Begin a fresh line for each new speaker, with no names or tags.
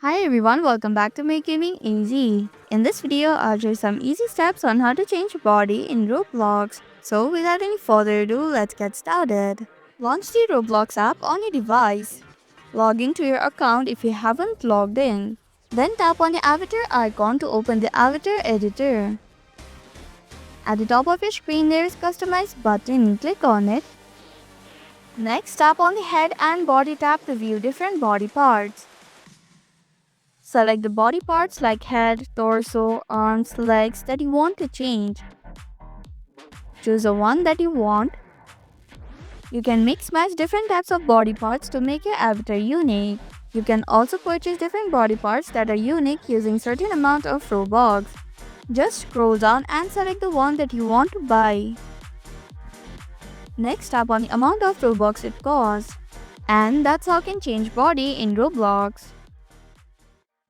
Hi everyone, welcome back to Make Gaming Easy. In this video, I'll share some easy steps on how to change your body in Roblox. So without any further ado, let's get started. Launch the Roblox app on your device. Log into your account if you haven't logged in. Then tap on the avatar icon to open the avatar editor. At the top of your screen, there is Customize button. Click on it. Next, tap on the Head and Body tab to view different body parts. Select the body parts like head, torso, arms, legs that you want to change. Choose the one that you want. You can mix match different types of body parts to make your avatar unique. You can also purchase different body parts that are unique using certain amount of Robux. Just scroll down and select the one that you want to buy. Next, tap on the amount of Robux it costs. And that's how you can change body in Roblox.